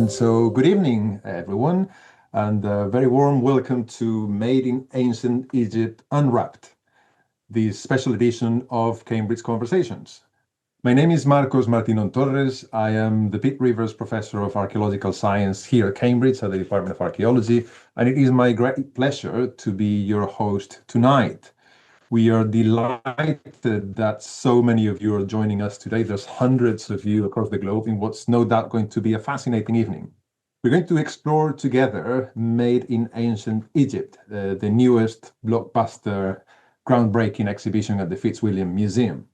And so, good evening, everyone, and a very warm welcome to Made in Ancient Egypt Unwrapped, the special edition of Cambridge Conversations. My name is Marcos Martinon Torres. I am the Pitt Rivers Professor of Archaeological Science here at Cambridge at the Department of Archaeology, and it is my great pleasure to be your host tonight. We are delighted that so many of you are joining us today. There's hundreds of you across the globe in what's no doubt going to be a fascinating evening. We're going to explore together Made in Ancient Egypt, the newest blockbuster, groundbreaking exhibition at the Fitzwilliam Museum.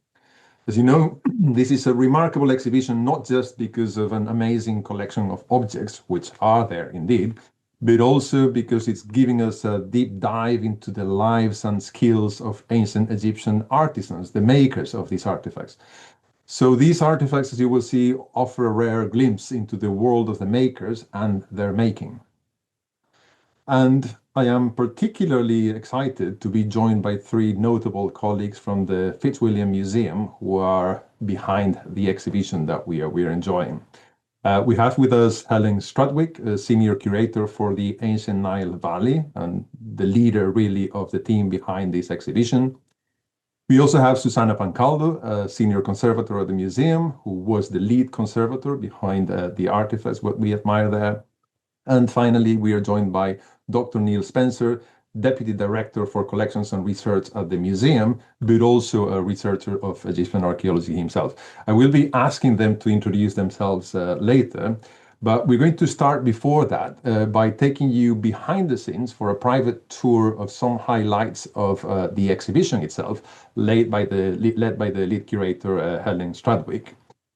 As you know, this is a remarkable exhibition, not just because of an amazing collection of objects, which are there indeed, but also because it's giving us a deep dive into the lives and skills of ancient Egyptian artisans, the makers of these artifacts. So these artifacts, as you will see, offer a rare glimpse into the world of the makers and their making. And I am particularly excited to be joined by three notable colleagues from the Fitzwilliam Museum who are behind the exhibition that we are enjoying. We have with us Helen Strudwick, a senior curator for the Ancient Nile Valley and the leader really of the team behind this exhibition. We also have Susanna Pancaldo, a senior conservator at the museum, who was the lead conservator behind the artifacts, what we admire there. And finally, we are joined by Dr. Neil Spencer, Deputy Director for Collections and Research at the museum, but also a researcher of Egyptian archaeology himself. I will be asking them to introduce themselves later, but we're going to start before that by taking you behind the scenes for a private tour of some highlights of the exhibition itself, led by the lead curator, Helen Strudwick.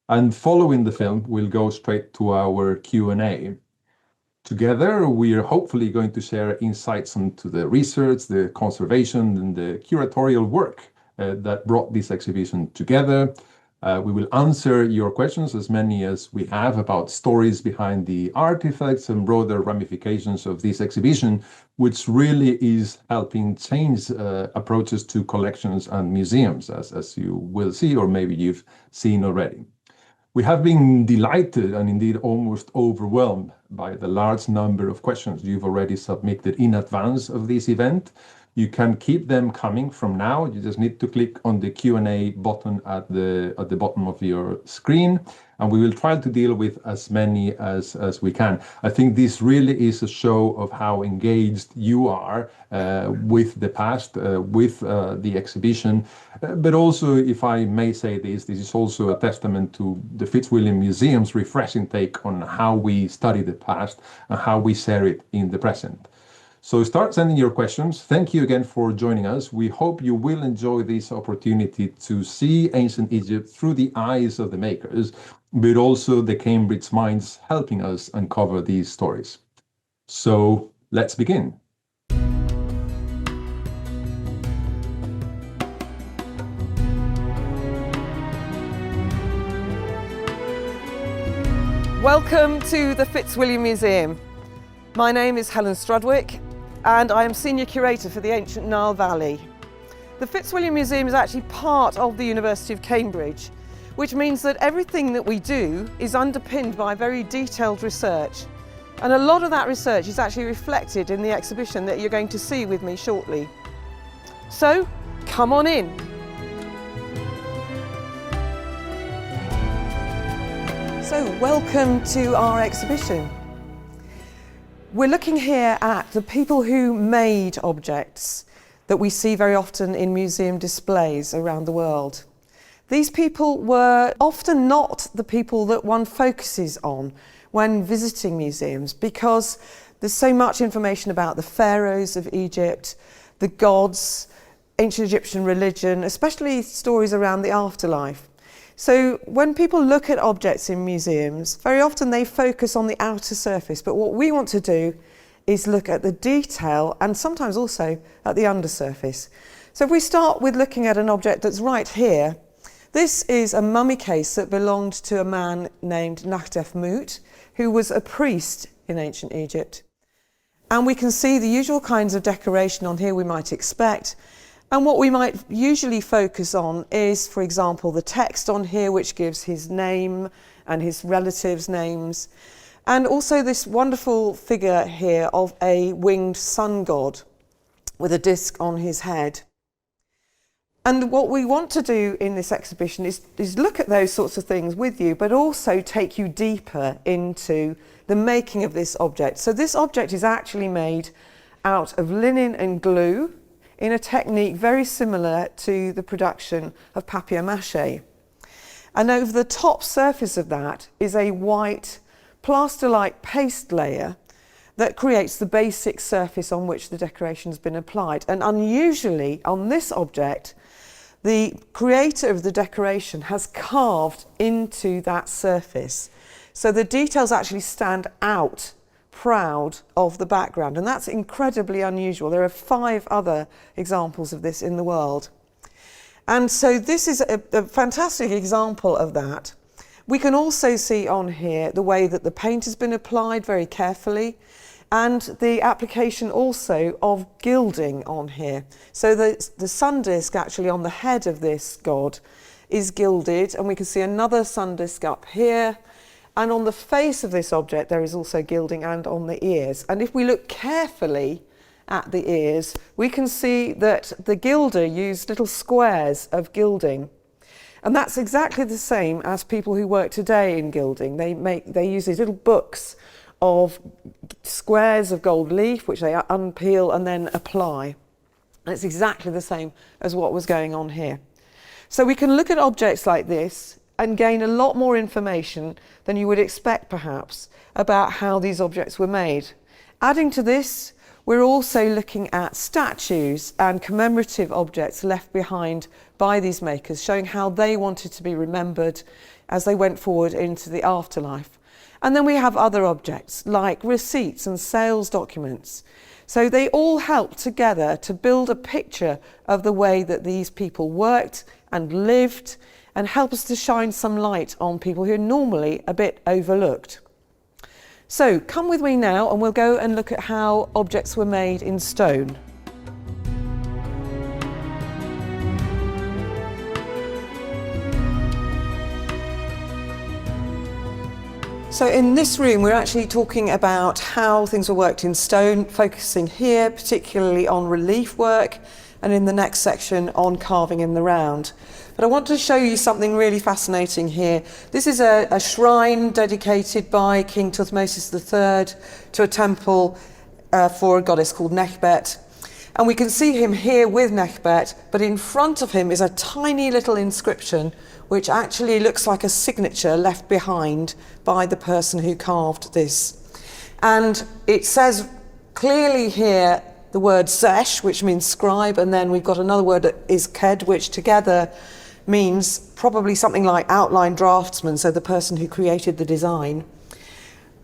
And following the film, we'll go straight to our Q&A. Together, we are hopefully going to share insights into the research, the conservation, and the curatorial work that brought this exhibition together. We will answer your questions, as many as we have, about stories behind the artifacts and broader ramifications of this exhibition, which really is helping change approaches to collections and museums, as you will see, or maybe you've seen already. We have been delighted and indeed almost overwhelmed by the large number of questions you've already submitted in advance of this event. You can keep them coming from now. You just need to click on the Q&A button at the bottom of your screen, and we will try to deal with as many as we can. I think this really is a show of how engaged you are with the past, with the exhibition, but also, if I may say this is also a testament to the Fitzwilliam Museum's refreshing take on how we study the past and how we share it in the present. So start sending your questions. Thank you again for joining us. We hope you will enjoy this opportunity to see ancient Egypt through the eyes of the makers, but also the Cambridge minds helping us uncover these stories. So let's begin. Welcome to the Fitzwilliam Museum. My name is Helen Strudwick, and I am Senior Curator for the Ancient Nile Valley. The Fitzwilliam Museum is actually part of the University of Cambridge, which means that everything that we do is underpinned by very detailed research. And a lot of that research is actually reflected in the exhibition that you're going to see with me shortly. So, come on in. So, welcome to our exhibition. We're looking here at the people who made objects that we see very often in museum displays around the world. These people were often not the people that one focuses on when visiting museums, because there's so much information about the pharaohs of Egypt, the gods, ancient Egyptian religion, especially stories around the afterlife. So when people look at objects in museums, very often they focus on the outer surface, but what we want to do is look at the detail and sometimes also at the undersurface. So if we start with looking at an object that's right here, this is a mummy case that belonged to a man named Nachtef-Mut, who was a priest in ancient Egypt. And we can see the usual kinds of decoration on here we might expect. And what we might usually focus on is, for example, the text on here, which gives his name and his relatives' names. And also this wonderful figure here of a winged sun god with a disc on his head. And what we want to do in this exhibition is look at those sorts of things with you, but also take you deeper into the making of this object. So this object is actually made out of linen and glue in a technique very similar to the production of papier-mâché. And over the top surface of that is a white plaster-like paste layer that creates the basic surface on which the decoration has been applied. And unusually on this object, the creator of the decoration has carved into that surface. So the details actually stand out proud of the background, and that's incredibly unusual. There are 5 other examples of this in the world. And so this is a fantastic example of that. We can also see on here the way that the paint has been applied very carefully, and the application also of gilding on here. So the sun disk actually on the head of this god is gilded, and we can see another sun disk up here. And on the face of this object there is also gilding, and on the ears. And if we look carefully at the ears, we can see that the gilder used little squares of gilding. And that's exactly the same as people who work today in gilding. They use these little books of squares of gold leaf, which they unpeel and then apply. And it's exactly the same as what was going on here. So we can look at objects like this and gain a lot more information than you would expect perhaps about how these objects were made. Adding to this, we're also looking at statues and commemorative objects left behind by these makers, showing how they wanted to be remembered as they went forward into the afterlife. And then we have other objects like receipts and sales documents. So they all help together to build a picture of the way that these people worked and lived, and help us to shine some light on people who are normally a bit overlooked. So come with me now and we'll go and look at how objects were made in stone. So in this room we're actually talking about how things were worked in stone, focusing here particularly on relief work, and in the next section on carving in the round. But I want to show you something really fascinating here. This is a shrine dedicated by King Thutmose III to a temple for a goddess called Nekhbet. And we can see him here with Nekhbet, but in front of him is a tiny little inscription which actually looks like a signature left behind by the person who carved this. And it says clearly here the word zesh, which means scribe, and then we've got another word that is ked, which together means probably something like outline draftsman, so the person who created the design.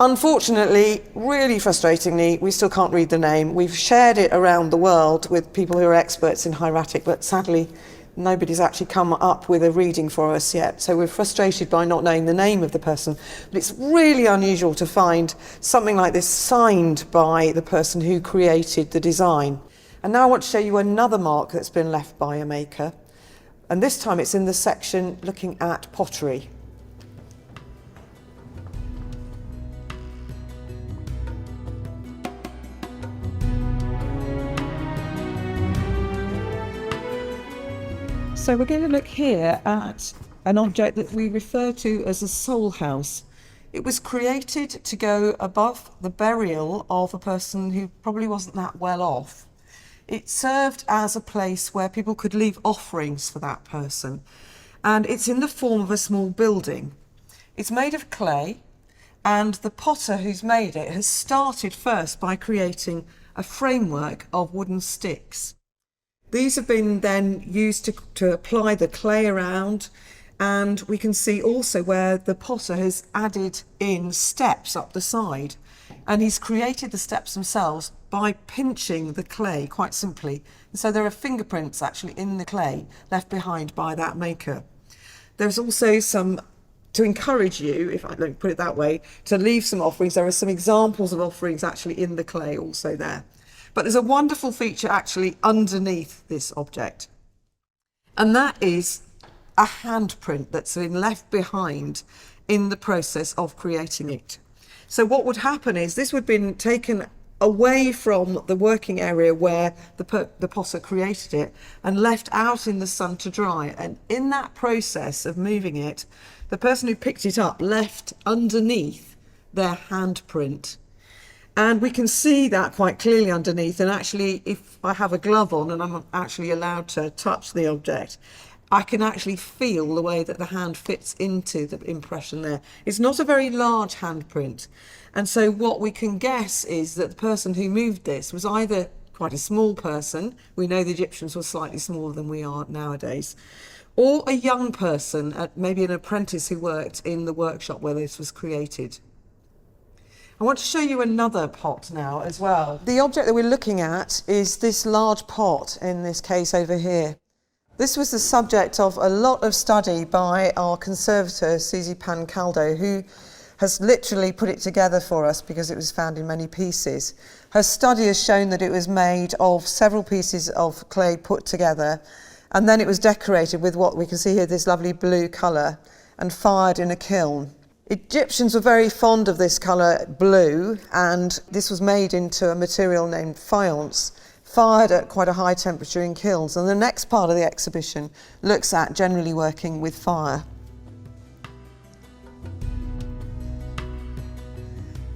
Unfortunately, really frustratingly, we still can't read the name. We've shared it around the world with people who are experts in hieratic, but sadly nobody's actually come up with a reading for us yet. So we're frustrated by not knowing the name of the person. But it's really unusual to find something like this signed by the person who created the design. And now I want to show you another mark that's been left by a maker. And this time it's in the section looking at pottery. So we're going to look here at an object that we refer to as a soul house. It was created to go above the burial of a person who probably wasn't that well off. It served as a place where people could leave offerings for that person. And it's in the form of a small building. It's made of clay, and the potter who's made it has started first by creating a framework of wooden sticks. These have been then used to apply the clay around, and we can see also where the potter has added in steps up the side, and he's created the steps themselves by pinching the clay quite simply. And so there are fingerprints actually in the clay left behind by that maker. There's also some, to encourage you, if I don't put it that way, to leave some offerings. There are some examples of offerings actually in the clay also there. But there's a wonderful feature actually underneath this object, and that is a handprint that's been left behind in the process of creating it. So what would happen is this would have been taken away from the working area where the potter created it and left out in the sun to dry. And in that process of moving it, the person who picked it up left underneath their handprint. And we can see that quite clearly underneath. And actually, if I have a glove on and I'm actually allowed to touch the object, I can actually feel the way that the hand fits into the impression there. It's not a very large handprint. And so what we can guess is that the person who moved this was either quite a small person, we know the Egyptians were slightly smaller than we are nowadays, or a young person, maybe an apprentice who worked in the workshop where this was created. I want to show you another pot now as well. The object that we're looking at is this large pot, in this case over here. This was the subject of a lot of study by our conservator, Susie Pancaldo, who has literally put it together for us because it was found in many pieces. Her study has shown that it was made of several pieces of clay put together, and then it was decorated with what we can see here, this lovely blue colour, and fired in a kiln. Egyptians were very fond of this colour blue, and this was made into a material named faience, fired at quite a high temperature in kilns. And the next part of the exhibition looks at generally working with fire.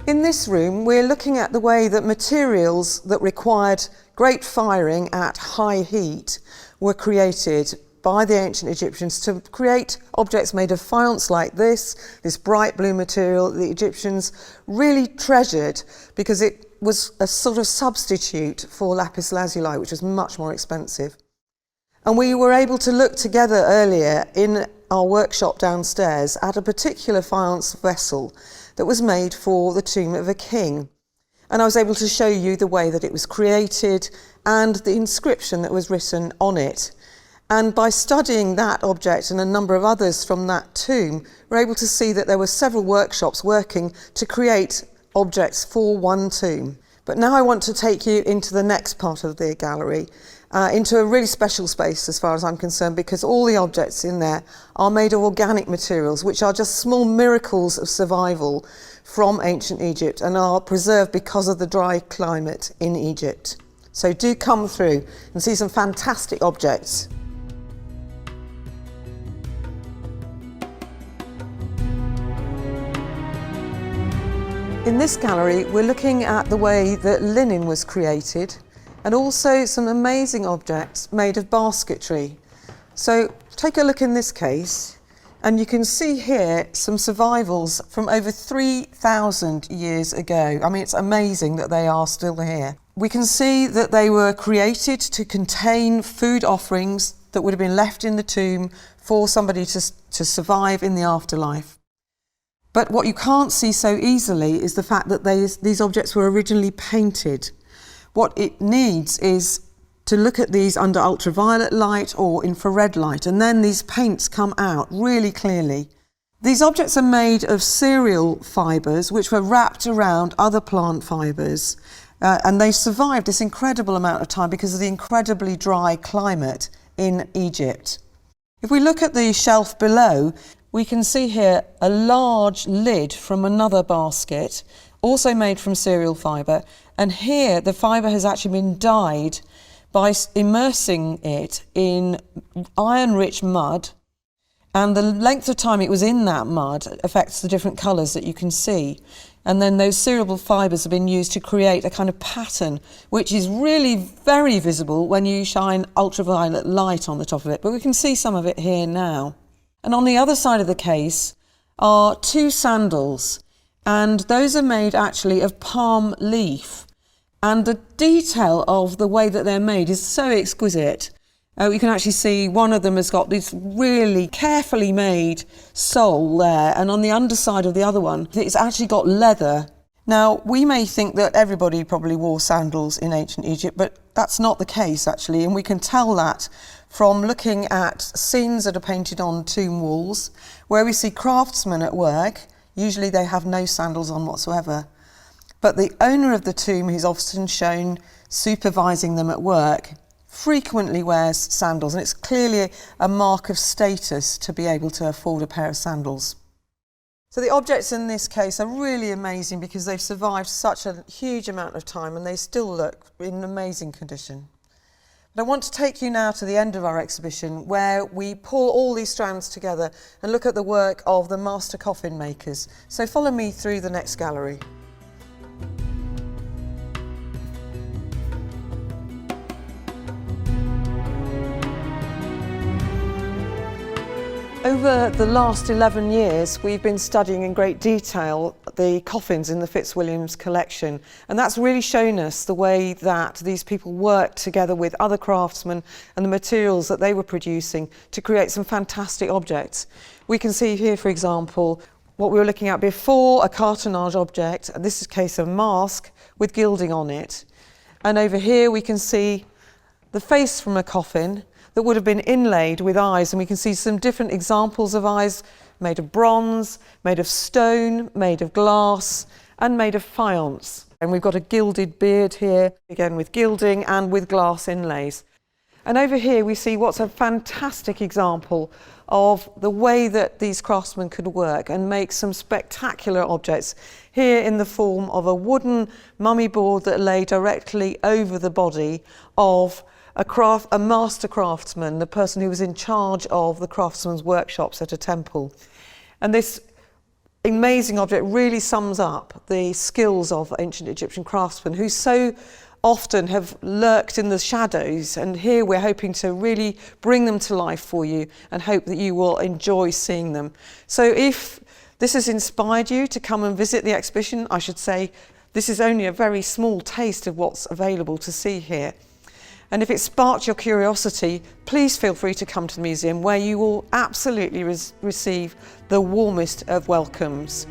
In this room, we're looking at the way that materials that required great firing at high heat were created by the ancient Egyptians to create objects made of faience like this bright blue material the Egyptians really treasured because it was a sort of substitute for lapis lazuli, which was much more expensive. And we were able to look together earlier in our workshop downstairs at a particular faience vessel that was made for the tomb of a king. And I was able to show you the way that it was created and the inscription that was written on it. And by studying that object and a number of others from that tomb, we're able to see that there were several workshops working to create objects for one tomb. But now I want to take you into the next part of the gallery, into a really special space as far as I'm concerned, because all the objects in there are made of organic materials, which are just small miracles of survival from ancient Egypt and are preserved because of the dry climate in Egypt. So do come through and see some fantastic objects. In this gallery, we're looking at the way that linen was created and also some amazing objects made of basketry. So take a look in this case, and you can see here some survivals from over 3,000 years ago. I mean, it's amazing that they are still here. We can see that they were created to contain food offerings that would have been left in the tomb for somebody to survive in the afterlife. But what you can't see so easily is the fact that these objects were originally painted. What it needs is to look at these under ultraviolet light or infrared light, and then these paints come out really clearly. These objects are made of cereal fibres which were wrapped around other plant fibres, and they survived this incredible amount of time because of the incredibly dry climate in Egypt. If we look at the shelf below, we can see here a large lid from another basket, also made from cereal fibre, and here the fibre has actually been dyed by immersing it in iron-rich mud, and the length of time it was in that mud affects the different colours that you can see. And then those cereal fibres have been used to create a kind of pattern which is really very visible when you shine ultraviolet light on the top of it, but we can see some of it here now. And on the other side of the case are two sandals, and those are made actually of palm leaf. And the detail of the way that they're made is so exquisite. You can actually see one of them has got this really carefully made sole there, and on the underside of the other one, it's actually got leather. Now, we may think that everybody probably wore sandals in ancient Egypt, but that's not the case actually, and we can tell that from looking at scenes that are painted on tomb walls, where we see craftsmen at work. Usually they have no sandals on whatsoever. But the owner of the tomb, who's often shown supervising them at work, frequently wears sandals, and it's clearly a mark of status to be able to afford a pair of sandals. So the objects in this case are really amazing because they've survived such a huge amount of time and they still look in amazing condition. But I want to take you now to the end of our exhibition where we pull all these strands together and look at the work of the master coffin makers. So follow me through the next gallery. Over the last 11 years, we've been studying in great detail the coffins in the Fitzwilliams collection, and that's really shown us the way that these people worked together with other craftsmen and the materials that they were producing to create some fantastic objects. We can see here, for example, what we were looking at before, a cartonnage object, and this is a case of mask with gilding on it. And over here we can see the face from a coffin that would have been inlaid with eyes, and we can see some different examples of eyes made of bronze, made of stone, made of glass, and made of faience. And we've got a gilded beard here, again with gilding and with glass inlays. And over here we see what's a fantastic example of the way that these craftsmen could work and make some spectacular objects, here in the form of a wooden mummy board that lay directly over the body of a master craftsman, the person who was in charge of the craftsman's workshops at a temple. And this amazing object really sums up the skills of ancient Egyptian craftsmen who so often have lurked in the shadows, and here we're hoping to really bring them to life for you and hope that you will enjoy seeing them. So if this has inspired you to come and visit the exhibition, I should say this is only a very small taste of what's available to see here. And if it sparked your curiosity, please feel free to come to the museum where you will absolutely receive the warmest of welcomes.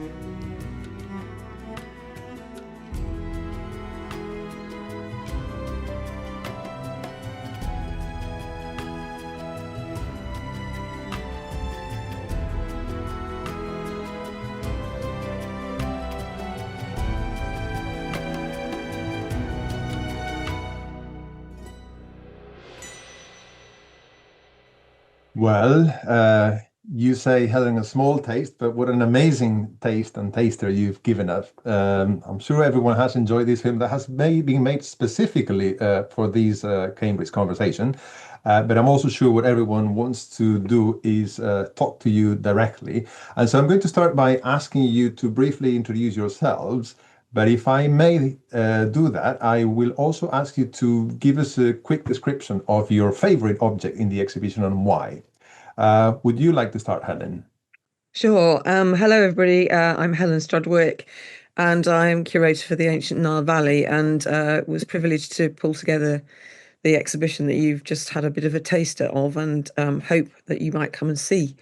Well, you say having a small taste, but what an amazing taste and taster you've given us. I'm sure everyone has enjoyed this film that has been made specifically for these Cambridge conversation. But I'm also sure what everyone wants to do is talk to you directly. And so I'm going to start by asking you to briefly introduce yourselves. But if I may do that, I will also ask you to give us a quick description of your favorite object in the exhibition and why. Would you like to start, Helen? Sure. Hello, everybody. I'm Helen Strudwick, and I'm curator for the Ancient Nile Valley, and was privileged to pull together the exhibition that you've just had a bit of a taster of, and hope that you might come and see.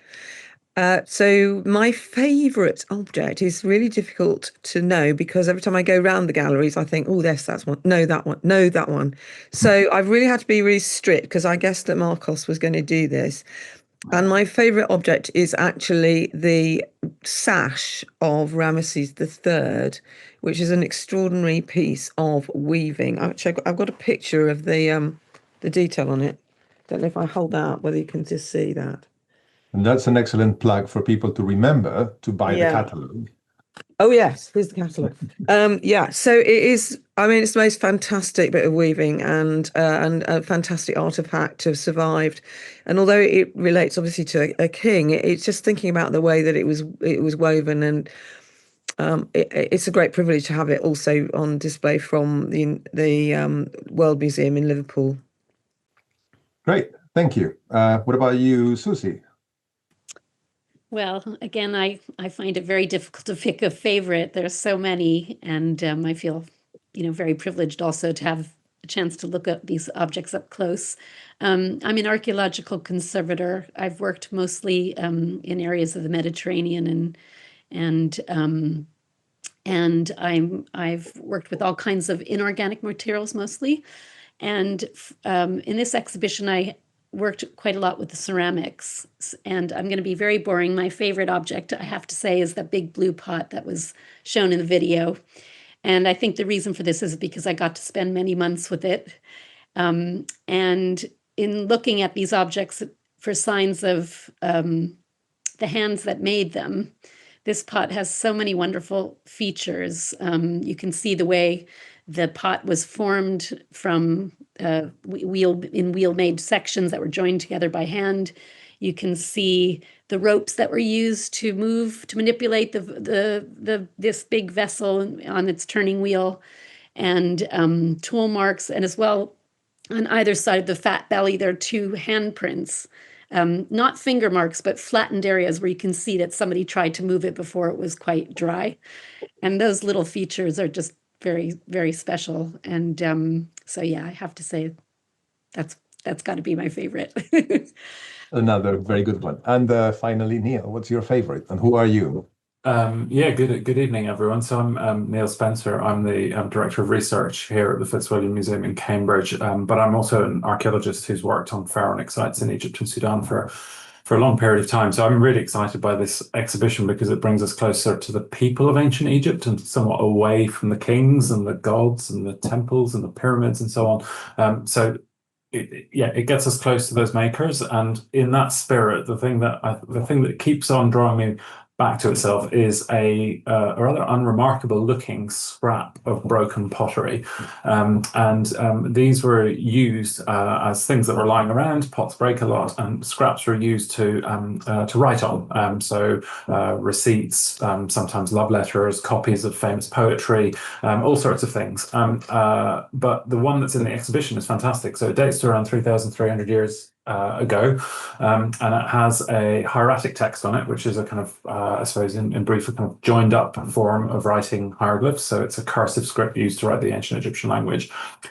So my favourite object is really difficult to know because every time I go around the galleries, I think, oh, yes, that's one. No, that one. No, that one. So I've really had to be really strict because I guessed that Marcos was going to do this. And my favourite object is actually the sash of Ramesses III, which is an extraordinary piece of weaving. Actually, I've got a picture of the detail on it. Don't know if I hold that up, whether you can just see that. And that's an excellent plug for people to remember to buy the catalogue. Oh, yes, here's the catalogue. Yeah, so it is, I mean, it's the most fantastic bit of weaving and a fantastic artifact to have survived. And although it relates obviously to a king, it's just thinking about the way that it was woven, and it's a great privilege to have it also on display from the World Museum in Liverpool. Great, thank you. What about you, Susie? Well, again, I find it very difficult to pick a favorite. There's so many, and I feel, very privileged also to have a chance to look at these objects up close. I'm an archaeological conservator. I've worked mostly in areas of the Mediterranean, and I've worked with all kinds of inorganic materials mostly. And in this exhibition, I worked quite a lot with the ceramics, and I'm going to be very boring. My favorite object, I have to say, is that big blue pot that was shown in the video. And I think the reason for this is because I got to spend many months with it. And in looking at these objects for signs of the hands that made them, this pot has so many wonderful features. You can see the way the pot was formed from wheel-made sections that were joined together by hand. You can see the ropes that were used to manipulate this big vessel on its turning wheel, and tool marks, and as well on either side of the fat belly there are two handprints. Not finger marks, but flattened areas where you can see that somebody tried to move it before it was quite dry. And those little features are just very, very special. And so, yeah, I have to say that's got to be my favorite. Another very good one. And finally, Neil, what's your favorite and who are you? Yeah, good evening, everyone. So I'm Neil Spencer. I'm the Director of Research here at the Fitzwilliam Museum in Cambridge, but I'm also an archaeologist who's worked on pharaonic sites in Egypt and Sudan for a long period of time. So I'm really excited by this exhibition because it brings us closer to the people of ancient Egypt and somewhat away from the kings and the gods and the temples and the pyramids and so on. It gets us close to those makers, and in that spirit, the thing that keeps on drawing me back to itself is a rather unremarkable looking scrap of broken pottery. These were used as things that were lying around. Pots break a lot, and scraps were used to write on. Receipts, sometimes love letters, copies of famous poetry, all sorts of things. But the one that's in the exhibition is fantastic. So it dates to around 3,300 years ago, and it has a hieratic text on it, which is a kind of, I suppose, in brief, a kind of joined up form of writing hieroglyphs. So it's a cursive script used to write the ancient Egyptian language,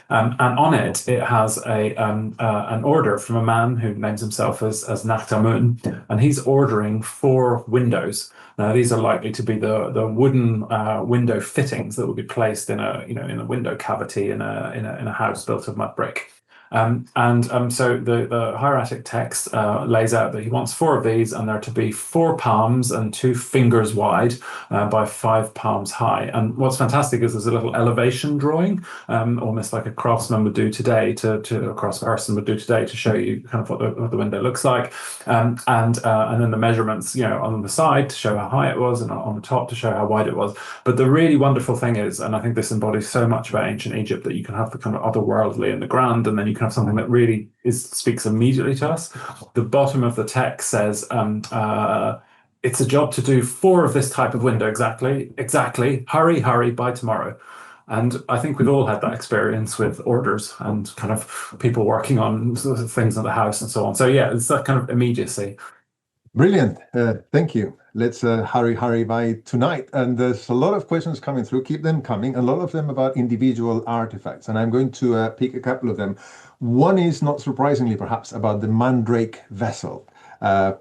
and on it has an order from a man who names himself as Naktamun, and he's ordering 4 windows. Now these are likely to be the wooden window fittings that will be placed in a window cavity in a house built of mud brick. So the hieratic text lays out that he wants 4 of these, and they're to be 4 palms and 2 fingers wide by 5 palms high. And what's fantastic is there's a little elevation drawing, almost like a craftsman would do today, a craftsperson would do today, to show you kind of what the window looks like, and then the measurements, on the side to show how high it was, and on the top to show how wide it was. But the really wonderful thing is, and I think this embodies so much about ancient Egypt, that you can have the kind of otherworldly in the grand, and then you can have something that really speaks immediately to us. The bottom of the text says, it's a job to do 4 of this type of window exactly. Hurry, by tomorrow. And I think we've all had that experience with orders and kind of people working on things in the house and so on. So yeah, it's that kind of immediacy. Brilliant. Thank you. Let's hurry by tonight. And there's a lot of questions coming through. Keep them coming. A lot of them about individual artifacts. And I'm going to pick a couple of them. One is, not surprisingly perhaps, about the mandrake vessel,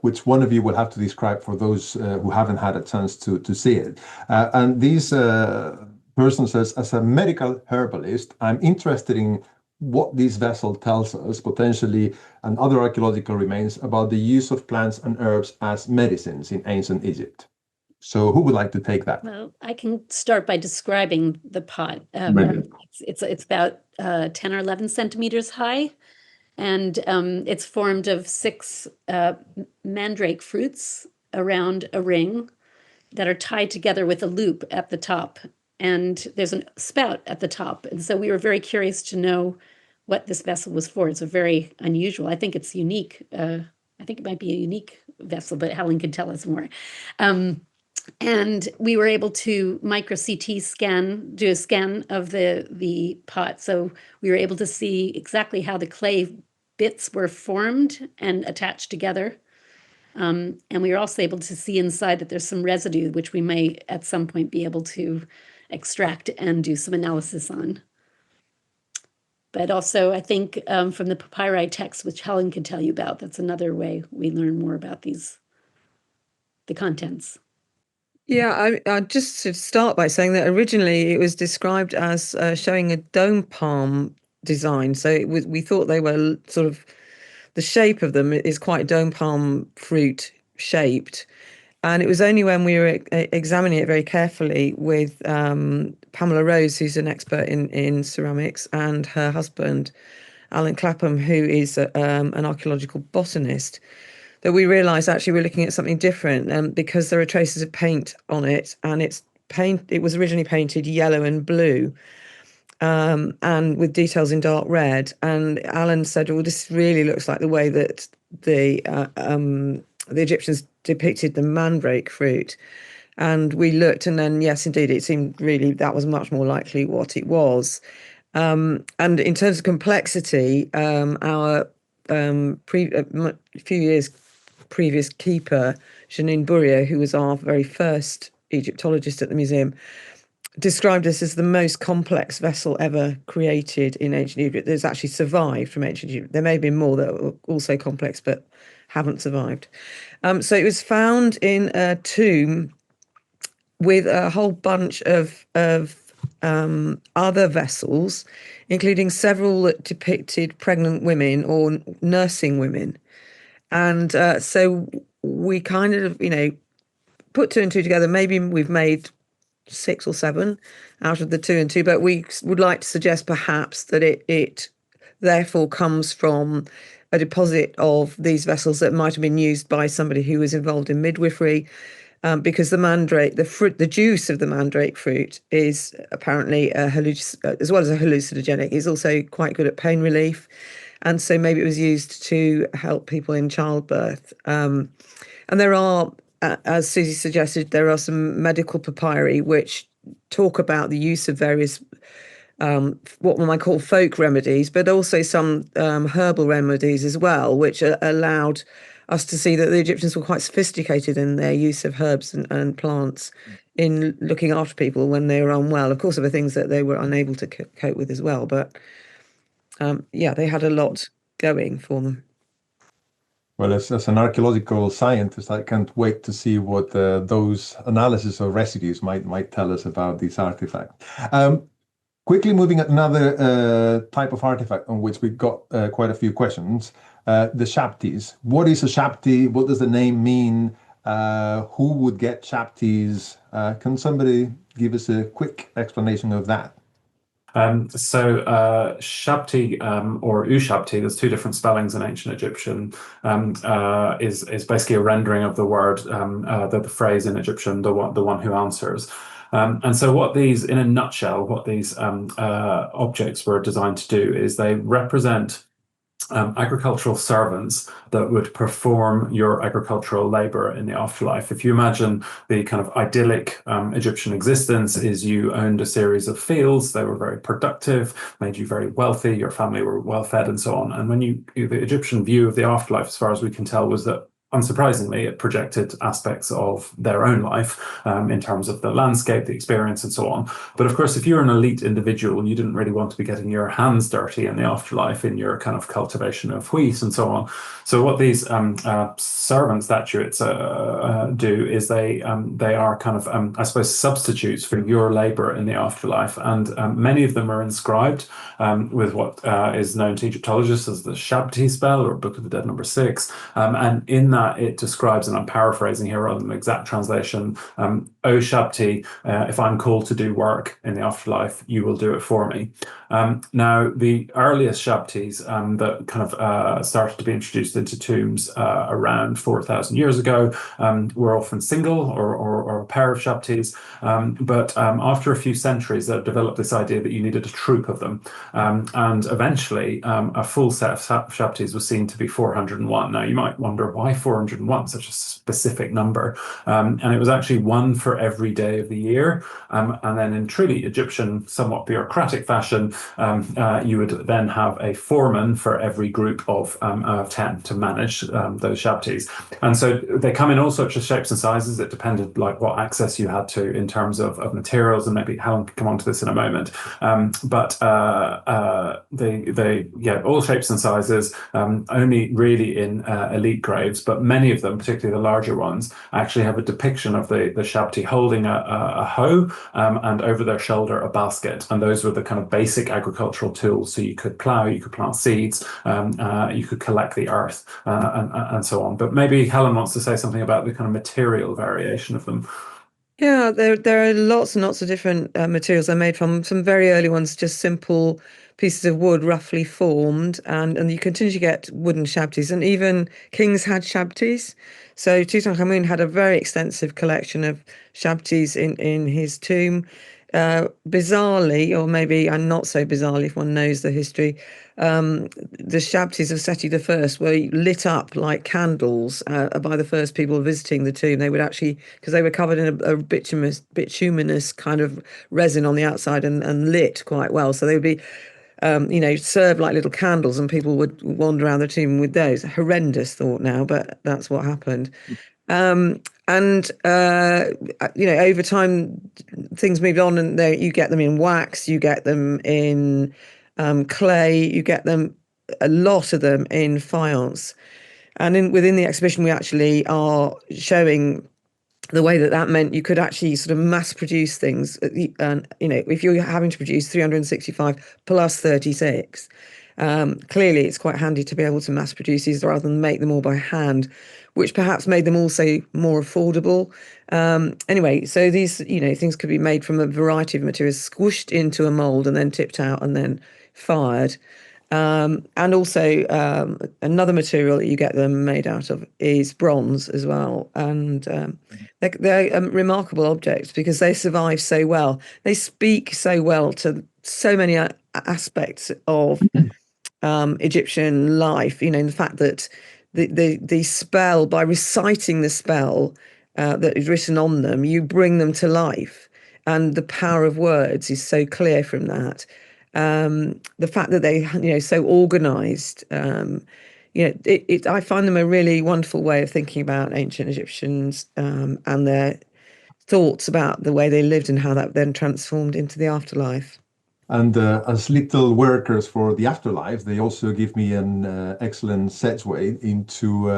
which one of you will have to describe for those who haven't had a chance to see it. And this person says, as a medical herbalist, I'm interested in what this vessel tells us, potentially, and other archaeological remains about the use of plants and herbs as medicines in ancient Egypt. So who would like to take that? Well, I can start by describing the pot. It's about 10 or 11 centimeters high, and it's formed of 6 mandrake fruits around a ring that are tied together with a loop at the top. And there's a spout at the top. And so we were very curious to know what this vessel was for. It's a very unusual, I think it's unique. I think it might be a unique vessel, but Helen can tell us more. And we were able to do a scan of the pot. So we were able to see exactly how the clay bits were formed and attached together. And we were also able to see inside that there's some residue, which we may at some point be able to extract and do some analysis on. But also, I think from the papyri text, which Helen can tell you about, that's another way we learn more about the contents. Yeah, I just to start by saying that originally it was described as showing a dome palm design. So we thought they were sort of, the shape of them is quite dome palm fruit shaped. And it was only when we were examining it very carefully with Pamela Rose, who's an expert in ceramics, and her husband, Alan Clapham, who is an archaeological botanist, that we realised actually we're looking at something different, because there are traces of paint on it, and it was originally painted yellow and blue, and with details in dark red. And Alan said, "Well, this really looks like the way that the Egyptians depicted the mandrake fruit." And we looked, and then yes, indeed, it seemed really that was much more likely what it was. And in terms of complexity, our few years previous keeper, Janine Bourrier, who was our very first Egyptologist at the museum, described this as the most complex vessel ever created in ancient Egypt. That's actually survived from ancient Egypt. There may have been more that were also complex, but haven't survived. So it was found in a tomb with a whole bunch of other vessels, including several that depicted pregnant women or nursing women. And so we kind of, put two and two together. Maybe we've made 6 or 7 out of the 2 and 2, but we would like to suggest perhaps that it therefore comes from a deposit of these vessels that might have been used by somebody who was involved in midwifery, because the mandrake, the juice of the mandrake fruit is apparently as well as a hallucinogenic, is also quite good at pain relief. And so maybe it was used to help people in childbirth. And there are, as Susie suggested, there are some medical papyri which talk about the use of various what one might call folk remedies, but also some herbal remedies as well, which allowed us to see that the Egyptians were quite sophisticated in their use of herbs and plants in looking after people when they were unwell. Of course, there were things that they were unable to cope with as well, but they had a lot going for them. Well, as an archaeological scientist, I can't wait to see what those analysis of residues might tell us about these artifacts. Quickly moving at another type of artifact on which we've got quite a few questions. The Shaptis. What is a Shapti? What does the name mean? Who would get Shaptis? Can somebody give us a quick explanation of that? Shabti or Ushabti, there's 2 different spellings in ancient Egyptian, is basically a rendering of the word, the phrase in Egyptian, the one who answers. And so what these, in a nutshell, what these objects were designed to do is they represent agricultural servants that would perform your agricultural labor in the afterlife. If you imagine the kind of idyllic Egyptian existence is you owned a series of fields, they were very productive, made you very wealthy, your family were well fed and so on. And when the Egyptian view of the afterlife, as far as we can tell, was that unsurprisingly, it projected aspects of their own life in terms of the landscape, the experience, and so on. But of course, if you're an elite individual, you didn't really want to be getting your hands dirty in the afterlife in your kind of cultivation of wheat and so on. So what these servant statuettes do is they are kind of, I suppose, substitutes for your labor in the afterlife. And many of them are inscribed with what is known to Egyptologists as the Shabti spell, or Book of the Dead number 6. And in that, it describes, and I'm paraphrasing here rather than the exact translation, O Shabti, if I'm called to do work in the afterlife, you will do it for me. Now, the earliest Shabtis that kind of started to be introduced into tombs around 4,000 years ago were often single or a pair of Shabtis. But after a few centuries, they developed this idea that you needed a troop of them. And eventually, a full set of Shabtis was seen to be 401. Now, you might wonder why 401, such a specific number. And it was actually one for every day of the year. And then in truly Egyptian, somewhat bureaucratic fashion, you would then have a foreman for every group of 10 to manage those Shabtis. And so they come in all sorts of shapes and sizes. It depended like what access you had to in terms of materials, and maybe Helen can come on to this in a moment. But all shapes and sizes, only really in elite graves, but many of them, particularly the larger ones, actually have a depiction of the Shabti holding a hoe and over their shoulder a basket. And those were the kind of basic agricultural tools. So you could plow, you could plant seeds, you could collect the earth, and so on. But maybe Helen wants to say something about the kind of material variation of them. Yeah, there are lots and lots of different materials they're made from. Some very early ones, just simple pieces of wood, roughly formed, and you continue to get wooden shabties, and even kings had shabties. So Tutankhamun had a very extensive collection of shabties in his tomb. Bizarrely, or maybe and not so bizarrely if one knows the history, the shabties of Seti I were lit up like candles by the first people visiting the tomb. They would actually, because they were covered in a bituminous kind of resin on the outside and lit quite well. So they would be, served like little candles, and people would wander around the tomb with those. Horrendous thought now, but that's what happened. And over time, things moved on, and you get them in wax, you get them in clay, you get them, a lot of them in faience. And within the exhibition, we actually are showing the way that meant you could actually sort of mass produce things. And if you're having to produce 365 plus 36, clearly it's quite handy to be able to mass produce these rather than make them all by hand, which perhaps made them also more affordable. Anyway, so these things could be made from a variety of materials, squished into a mold and then tipped out and then fired. And also another material that you get them made out of is bronze as well. And they're remarkable objects because they survive so well. They speak so well to so many aspects of Egyptian life. In the fact that the spell, by reciting the spell that is written on them, you bring them to life. And the power of words is so clear from that. The fact that they, so organized, I find them a really wonderful way of thinking about ancient Egyptians and their thoughts about the way they lived and how that then transformed into the afterlife. And as little workers for the afterlife, they also give me an excellent segue into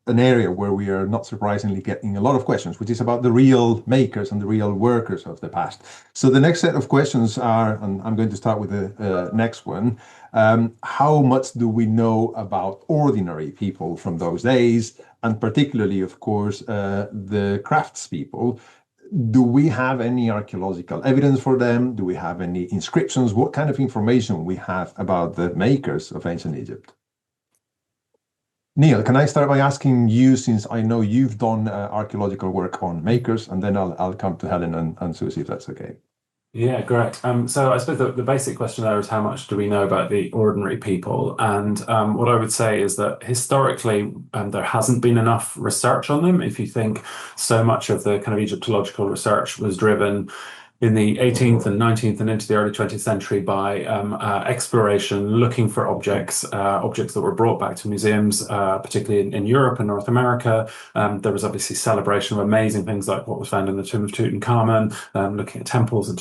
an area where we are not surprisingly getting a lot of questions, which is about the real makers and the real workers of the past. So the next set of questions are, and I'm going to start with the next one. How much do we know about ordinary people from those days, and particularly, of course, the craftspeople? Do we have any archaeological evidence for them? Do we have any inscriptions? What kind of information we have about the makers of ancient Egypt? Neil, can I start by asking you, since I know you've done archaeological work on makers, and then I'll come to Helen and Susie, if that's okay. Yeah, great. So I suppose the basic question there is how much do we know about the ordinary people? And what I would say is that historically, there hasn't been enough research on them. If you think so much of the kind of Egyptological research was driven in the 18th and 19th and into the early 20th century by exploration, looking for objects that were brought back to museums, particularly in Europe and North America. There was obviously celebration of amazing things like what was found in the tomb of Tutankhamun, looking at temples and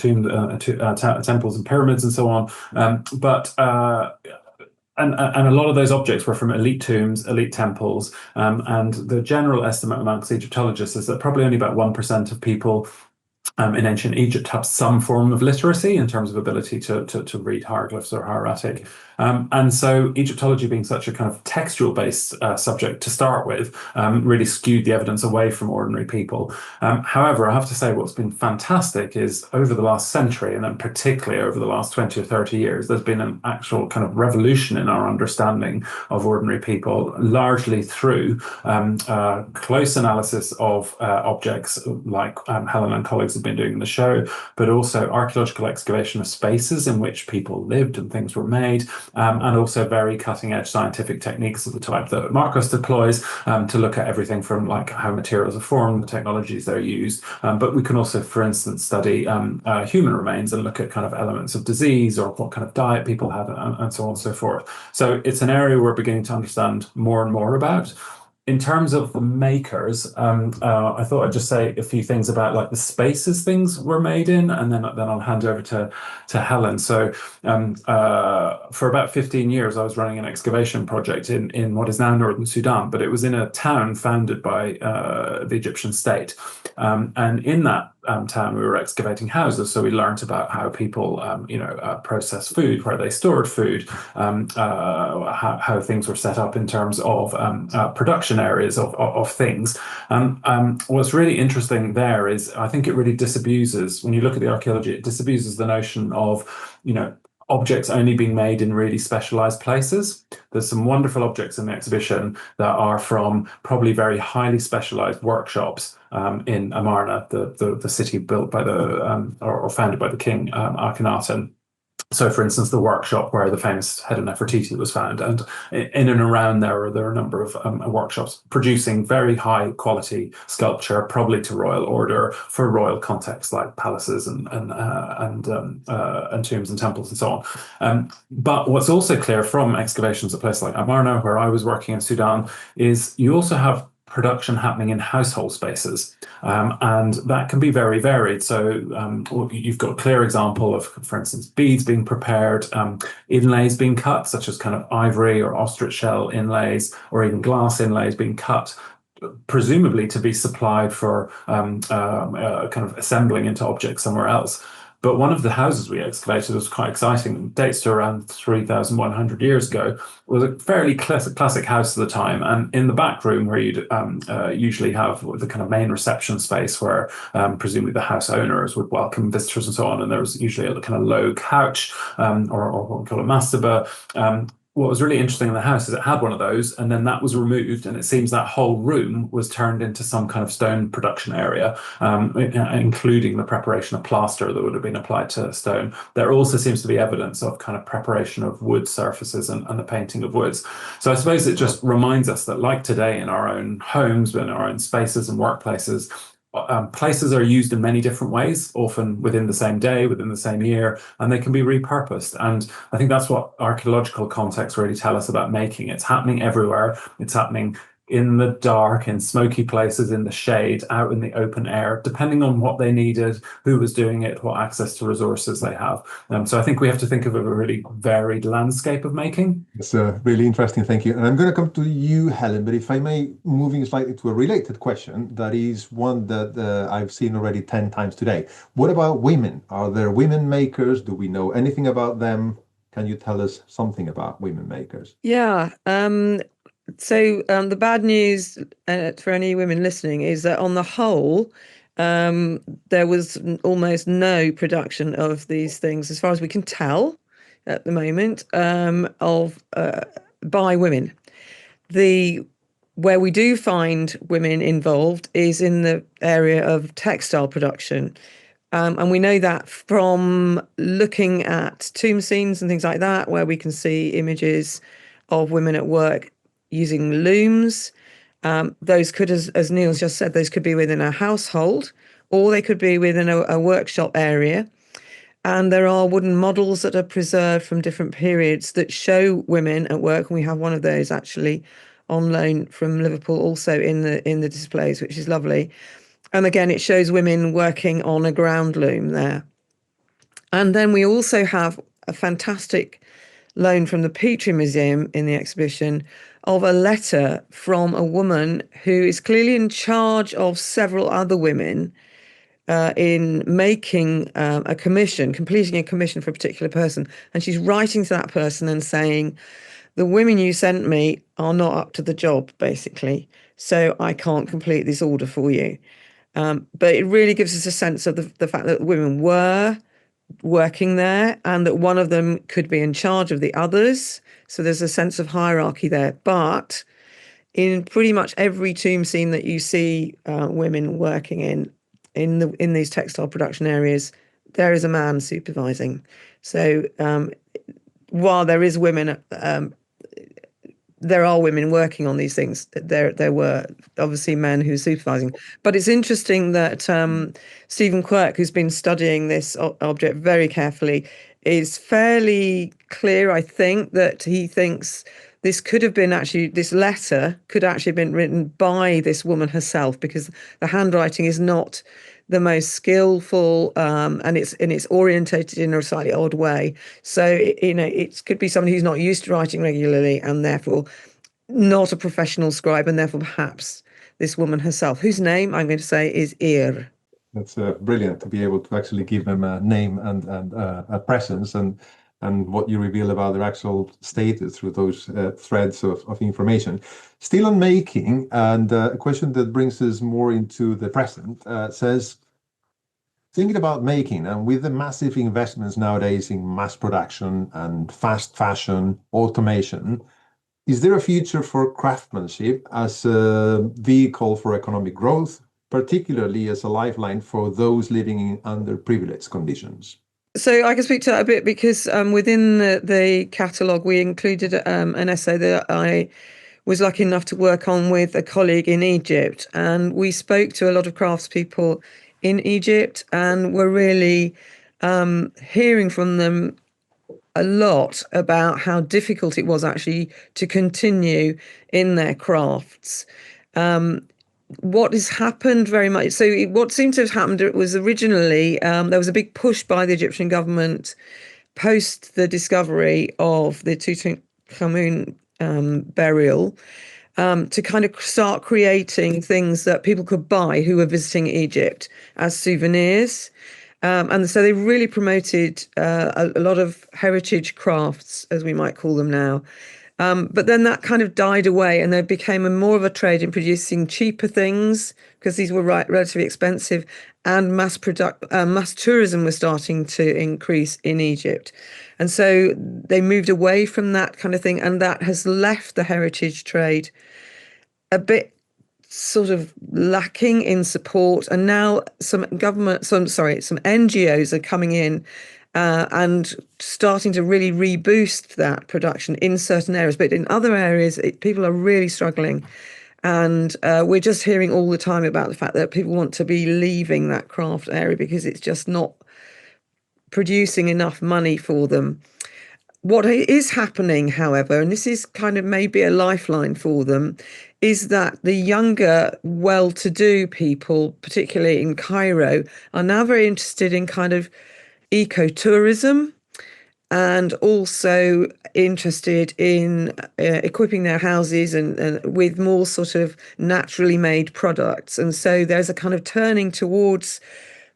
temples and pyramids and so on. And a lot of those objects were from elite tombs, elite temples, and the general estimate amongst Egyptologists is that probably only about 1% of people in ancient Egypt have some form of literacy in terms of ability to read hieroglyphs or hieratic. And so Egyptology, being such a kind of textual-based subject to start with, really skewed the evidence away from ordinary people. However, I have to say what's been fantastic is over the last century, and then particularly over the last 20 or 30 years, there's been an actual kind of revolution in our understanding of ordinary people, largely through close analysis of objects like Helen and colleagues have been doing in the show, but also archaeological excavation of spaces in which people lived and things were made, and also very cutting-edge scientific techniques of the type that Marcos deploys to look at everything from like how materials are formed, the technologies that are used, but we can also, for instance, study human remains and look at kind of elements of disease or what kind of diet people had and so on and so forth. So it's an area we're beginning to understand more and more about. In terms of the makers, I thought I'd just say a few things about like the spaces things were made in, and then I'll hand over to Helen. So for about 15 years, I was running an excavation project in what is now northern Sudan, but it was in a town founded by the Egyptian state. And in that town, we were excavating houses, so we learnt about how people, process food, where they stored food, how things were set up in terms of production areas of things. What's really interesting there is I think it really disabuses, when you look at the archaeology, it disabuses the notion of, objects only being made in really specialized places. There's some wonderful objects in the exhibition that are from probably very highly specialized workshops in Amarna, the city built by or founded by the king Akhenaten. So, for instance, the workshop where the famous head of Nefertiti was found, and in and around there are a number of workshops producing very high quality sculpture, probably to royal order for royal contexts like palaces and tombs and temples and so on. But what's also clear from excavations at places like Amarna, where I was working in Sudan, is you also have production happening in household spaces, and that can be very varied. So you've got a clear example of, for instance, beads being prepared, inlays being cut, such as kind of ivory or ostrich shell inlays, or even glass inlays being cut, presumably to be supplied for kind of assembling into objects somewhere else. But one of the houses we excavated was quite exciting. It dates to around 3,100 years ago. It was a fairly classic house at the time. And in the back room, where you'd usually have the kind of main reception space where presumably the house owners would welcome visitors and so on. And there was usually a kind of low couch or what we call a mastaba. What was really interesting in the house is it had one of those, and then that was removed, and it seems that whole room was turned into some kind of stone production area, including the preparation of plaster that would have been applied to stone. There also seems to be evidence of kind of preparation of wood surfaces and the painting of woods. So I suppose it just reminds us that, like today in our own homes, in our own spaces and workplaces, places are used in many different ways, often within the same day, within the same year, and they can be repurposed. And I think that's what archaeological contexts really tell us about making. It's happening everywhere. It's happening in the dark, in smoky places, in the shade, out in the open air, depending on what they needed, who was doing it, what access to resources they have. So I think we have to think of a really varied landscape of making. It's really interesting, thank you. And I'm going to come to you, Helen, but if I may, moving slightly to a related question, that is one that I've seen already 10 times today. What about women? Are there women makers? Do we know anything about them? Can you tell us something about women makers? Yeah. So the bad news for any women listening is that on the whole, there was almost no production of these things, as far as we can tell at the moment, by women. Where we do find women involved is in the area of textile production. And we know that from looking at tomb scenes and things like that, where we can see images of women at work using looms. Those could, as Neil's just said, those could be within a household, or they could be within a workshop area. And there are wooden models that are preserved from different periods that show women at work. And we have one of those actually on loan from Liverpool, also in the displays, which is lovely. And again, it shows women working on a ground loom there. And then we also have a fantastic loan from the Petrie Museum in the exhibition of a letter from a woman who is clearly in charge of several other women in making a commission, completing a commission for a particular person. And she's writing to that person and saying, the women you sent me are not up to the job, basically, so I can't complete this order for you. But it really gives us a sense of the fact that women were working there and that one of them could be in charge of the others. So there's a sense of hierarchy there. But in pretty much every tomb scene that you see women working in these textile production areas, there is a man supervising. So while there is women, there are women working on these things. There were obviously men who were supervising. But it's interesting that Stephen Quirk, who's been studying this object very carefully, is fairly clear, I think, that he thinks this letter could actually have been written by this woman herself, because the handwriting is not the most skillful, and it's orientated in a slightly odd way. So it could be somebody who's not used to writing regularly and therefore not a professional scribe, and therefore perhaps this woman herself, whose name I'm going to say is Ir. That's brilliant to be able to actually give them a name and a presence, and what you reveal about their actual status through those threads of information. Still on making, and a question that brings us more into the present says, thinking about making, and with the massive investments nowadays in mass production and fast fashion, automation, is there a future for craftsmanship as a vehicle for economic growth, particularly as a lifeline for those living in underprivileged conditions? So I can speak to that a bit because within the catalogue we included an essay that I was lucky enough to work on with a colleague in Egypt, and we spoke to a lot of craftspeople in Egypt, and we're really hearing from them a lot about how difficult it was actually to continue in their crafts. What has happened very much, so what seemed to have happened, it was originally there was a big push by the Egyptian government post the discovery of the Tutankhamun burial to kind of start creating things that people could buy who were visiting Egypt as souvenirs. And so they really promoted a lot of heritage crafts, as we might call them now. But then that kind of died away, and there became more of a trade in producing cheaper things because these were relatively expensive, and mass tourism was starting to increase in Egypt. And so they moved away from that kind of thing, and that has left the heritage trade a bit sort of lacking in support. And now some NGOs are coming in and starting to really reboost that production in certain areas, but in other areas people are really struggling. And we're just hearing all the time about the fact that people want to be leaving that craft area because it's just not producing enough money for them. What is happening, however, and this is kind of maybe a lifeline for them, is that the younger, well-to-do people, particularly in Cairo, are now very interested in kind of ecotourism, and also interested in equipping their houses and with more sort of naturally made products. And so there's a kind of turning towards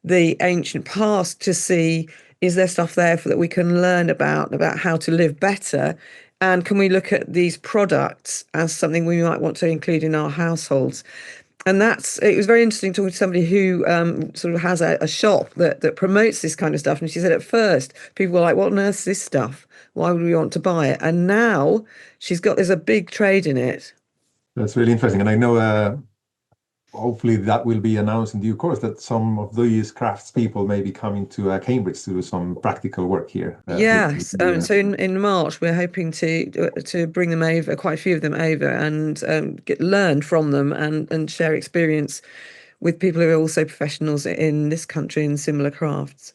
the ancient past to see, is there stuff there that we can learn about how to live better? And can we look at these products as something we might want to include in our households? And it was very interesting talking to somebody who sort of has a shop that promotes this kind of stuff. And she said at first, people were like, what on earth is this stuff? Why would we want to buy it? And now there's a big trade in it. That's really interesting. And I know hopefully that will be announced in due course, that some of these craftspeople may be coming to Cambridge to do some practical work here. Yes. So in March, we're hoping to bring them over, quite a few of them over, and learn from them and share experience with people who are also professionals in this country in similar crafts.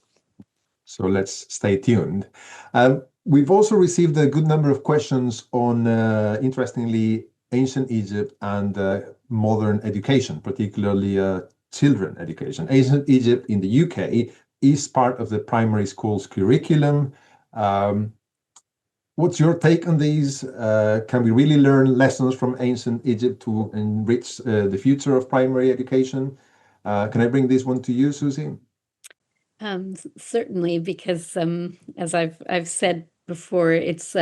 So let's stay tuned. We've also received a good number of questions on, interestingly, ancient Egypt and modern education, particularly children education. Ancient Egypt in the UK is part of the primary school's curriculum. What's your take on these? Can we really learn lessons from ancient Egypt to enrich the future of primary education? Can I bring this one to you, Susie? Certainly, because as I've said before, it's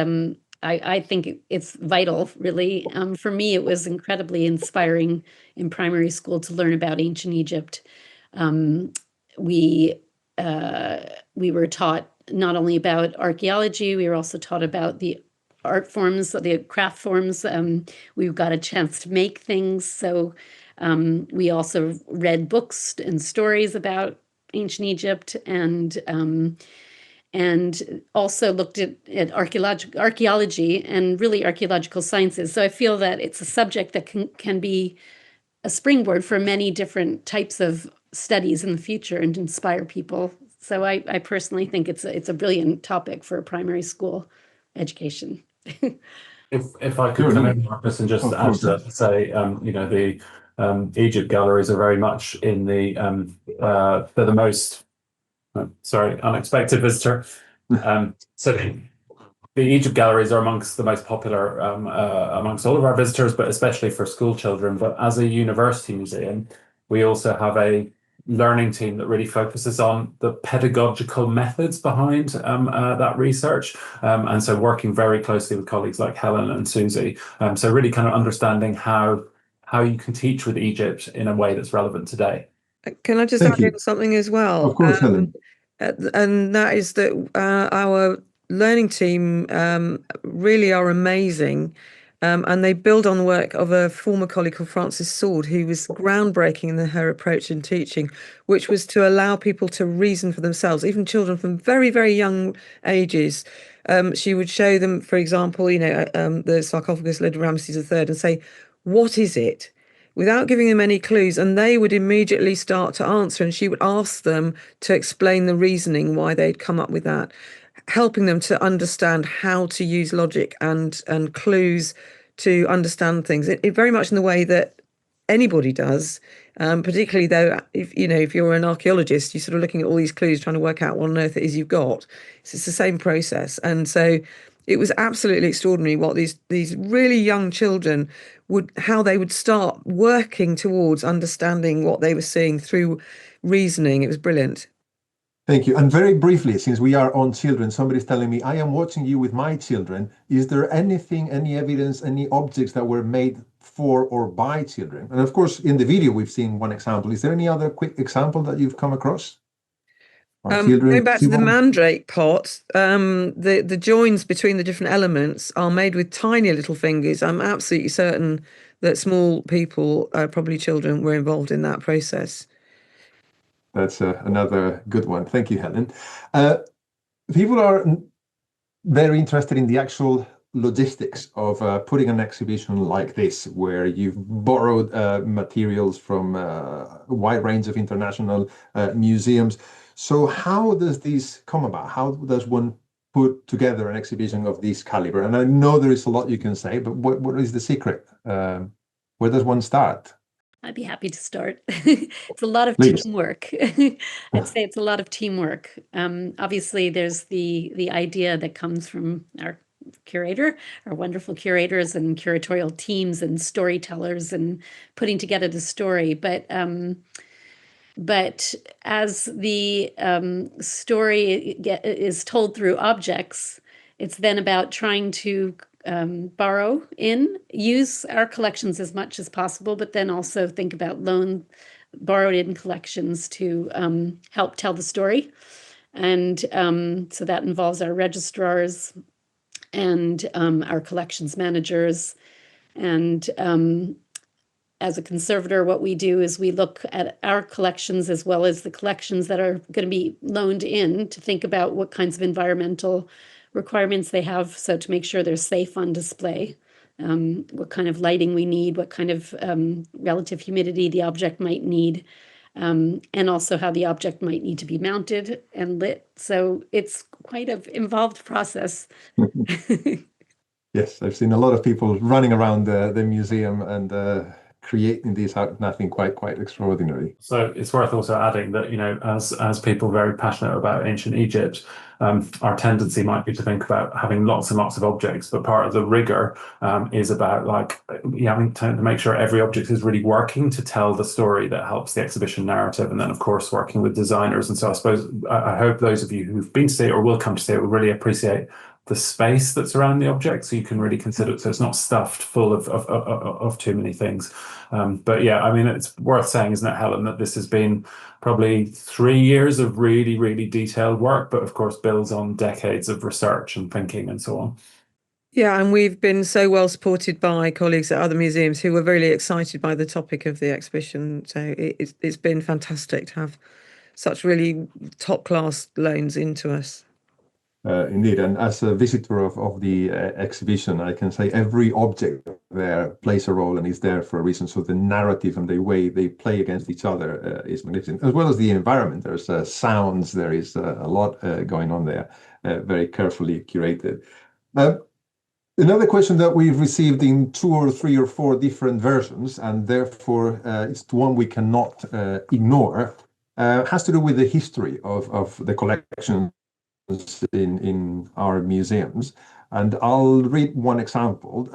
I think it's vital, really. For me, it was incredibly inspiring in primary school to learn about ancient Egypt. We were taught not only about archaeology, we were also taught about the art forms, the craft forms. We got a chance to make things. So we also read books and stories about ancient Egypt, and also looked at archaeology and really archaeological sciences. So I feel that it's a subject that can be a springboard for many different types of studies in the future and inspire people. So I personally think it's a brilliant topic for primary school education. If I could come in, Marcus, and just add to that, say, the Egypt galleries are very much in the they're the most unexpected visitor. So the Egypt galleries are amongst the most popular amongst all of our visitors, but especially for school children. But as a university museum, we also have a learning team that really focuses on the pedagogical methods behind that research. And so working very closely with colleagues like Helen and Susie. So really kind of understanding how you can teach with Egypt in a way that's relevant today. Can I just Thank add you. in something as well? Of course, Helen. And that is that our learning team really are amazing. And they build on the work of a former colleague called Frances Sword, who was groundbreaking in her approach in teaching, which was to allow people to reason for themselves, even children from very, very young ages. She would show them, for example, the sarcophagus lid of Ramses III and say, what is it? Without giving them any clues, and they would immediately start to answer, and she would ask them to explain the reasoning why they'd come up with that, helping them to understand how to use logic and clues to understand things. It very much in the way that anybody does, particularly though if you're an archaeologist, you're sort of looking at all these clues trying to work out what on earth it is you've got. It's the same process. And so it was absolutely extraordinary what these really young children how they would start working towards understanding what they were seeing through reasoning. It was brilliant. Thank you. And very briefly, since we are on children, somebody's telling me, I am watching you with my children. Is there anything, any evidence, any objects that were made for or by children? And of course, in the video, we've seen one example. Is there any other quick example that you've come across? Going back to the mandrake pot, the joins between the different elements are made with tiny little fingers. I'm absolutely certain that small people, probably children, were involved in that process. That's another good one. Thank you, Helen. People are very interested in the actual logistics of putting an exhibition like this, where you've borrowed materials from a wide range of international museums. So how does this come about? How does one put together an exhibition of this caliber? And I know there is a lot you can say, but what is the secret? Where does one start? I'd be happy to start. It's a lot of teamwork. I'd say it's a lot of teamwork. Obviously, there's the idea that comes from our curator, our wonderful curators and curatorial teams and storytellers and putting together the story. But as the story is told through objects, it's then about trying to use our collections as much as possible, but then also think about borrowed in collections to help tell the story. And so that involves our registrars and our collections managers. And as a conservator, what we do is we look at our collections as well as the collections that are going to be loaned in to think about what kinds of environmental requirements they have, so to make sure they're safe on display, what kind of lighting we need, what kind of relative humidity the object might need, and also how the object might need to be mounted and lit. So it's quite an involved process. Yes, I've seen a lot of people running around the museum and creating these out of nothing, quite extraordinary. So it's worth also adding that, as people very passionate about ancient Egypt, our tendency might be to think about having lots and lots of objects, but part of the rigor is about having to make sure every object is really working to tell the story that helps the exhibition narrative, and then of course working with designers. And so I suppose I hope those of you who've been to see it or will come to see it will really appreciate the space that's around the object, so you can really consider it so it's not stuffed full of too many things. But yeah, I mean, it's worth saying, isn't it, Helen, that this has been probably 3 years of really, really detailed work, but of course builds on decades of research and thinking and so on. Yeah, and we've been so well supported by colleagues at other museums who were really excited by the topic of the exhibition. So it's been fantastic to have such really top-class loans into us. Indeed, and as a visitor of the exhibition, I can say every object there plays a role and is there for a reason. So the narrative and the way they play against each other is magnificent, as well as the environment. There's sounds, there is a lot going on there, very carefully curated. Another question that we've received in 2 or 3 or 4 different versions, and therefore it's one we cannot ignore, has to do with the history of the collection in our museums. And I'll read one example.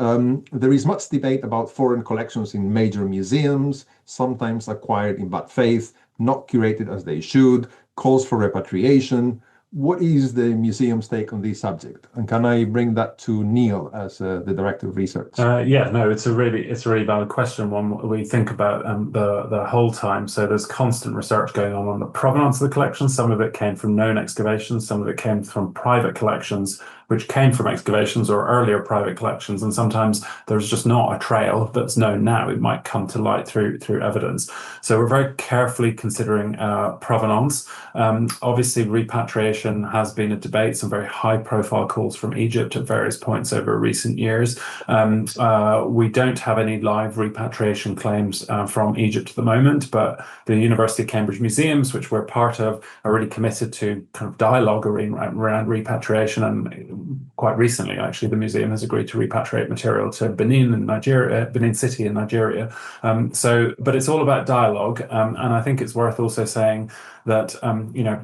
There is much debate about foreign collections in major museums, sometimes acquired in bad faith, not curated as they should, calls for repatriation. What is the museum's take on this subject? And can I bring that to Neil as the director of research? Yeah, no, it's a really valid question. One we think about the whole time. So there's constant research going on the provenance of the collection. Some of it came from known excavations, some of it came from private collections, which came from excavations or earlier private collections. And sometimes there's just not a trail that's known now. It might come to light through evidence. So we're very carefully considering provenance. Obviously, repatriation has been a debate, some very high-profile calls from Egypt at various points over recent years. We don't have any live repatriation claims from Egypt at the moment, but the University of Cambridge Museums, which we're part of, are really committed to kind of dialogue around repatriation. And quite recently, actually, the museum has agreed to repatriate material to Benin in Nigeria, Benin City in Nigeria. But it's all about dialogue, and I think it's worth also saying that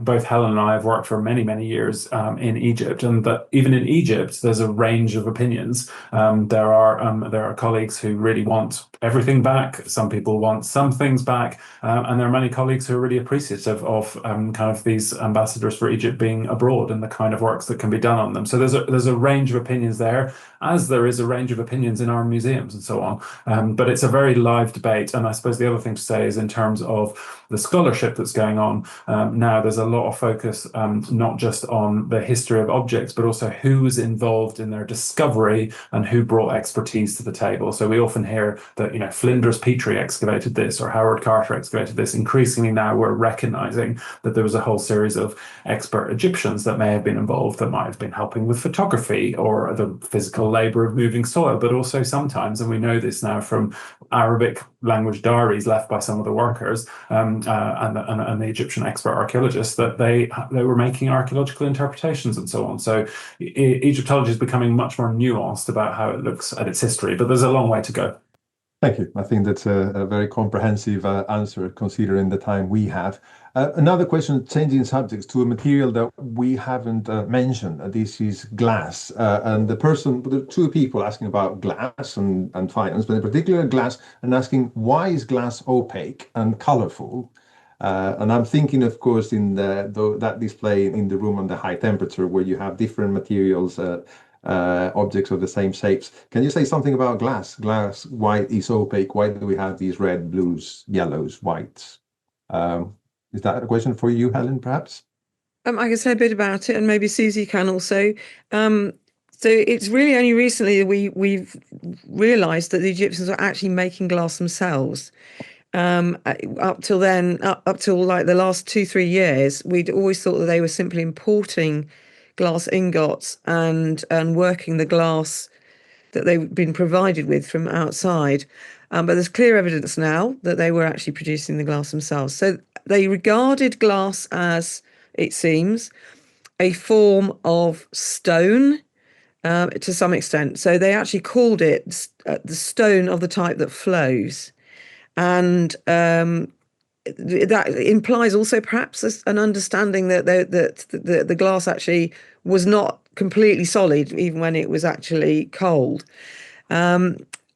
both Helen and I have worked for many years in Egypt, and that even in Egypt there's a range of opinions. There are colleagues who really want everything back. Some people want some things back, and there are many colleagues who are really appreciative of kind of these ambassadors for Egypt being abroad and the kind of works that can be done on them. So there's a range of opinions there, as there is a range of opinions in our museums and so on. But it's a very live debate, and I suppose the other thing to say is in terms of the scholarship that's going on now, there's a lot of focus not just on the history of objects, but also who was involved in their discovery and who brought expertise to the table. So we often hear that Flinders Petrie excavated this or Howard Carter excavated this. Increasingly now we're recognizing that there was a whole series of expert Egyptians that may have been involved, that might have been helping with photography or the physical labor of moving soil, but also sometimes, and we know this now from Arabic language diaries left by some of the workers and the Egyptian expert archaeologists, that they were making archaeological interpretations and so on. So Egyptology is becoming much more nuanced about how it looks at its history, but there's a long way to go. Thank you. I think that's a very comprehensive answer considering the time we have. Another question, changing subjects to a material that we haven't mentioned. This is glass. And there are two people asking about glass and finance, but in particular glass, and asking why is glass opaque and colorful? And I'm thinking, of course, in that display in the room on the high temperature where you have different materials, objects of the same shapes. Can you say something about glass? Glass, why is opaque? Why do we have these red, blues, yellows, whites? Is that a question for you, Helen, perhaps? I can say a bit about it, and maybe Susie can also. So it's really only recently that we've realised that the Egyptians were actually making glass themselves. Up till then, up till like the last 2-3 years, we'd always thought that they were simply importing glass ingots and working the glass that they've been provided with from outside. But there's clear evidence now that they were actually producing the glass themselves. So they regarded glass as, it seems, a form of stone to some extent. So they actually called it the stone of the type that flows. And that implies also perhaps an understanding that the glass actually was not completely solid even when it was actually cold.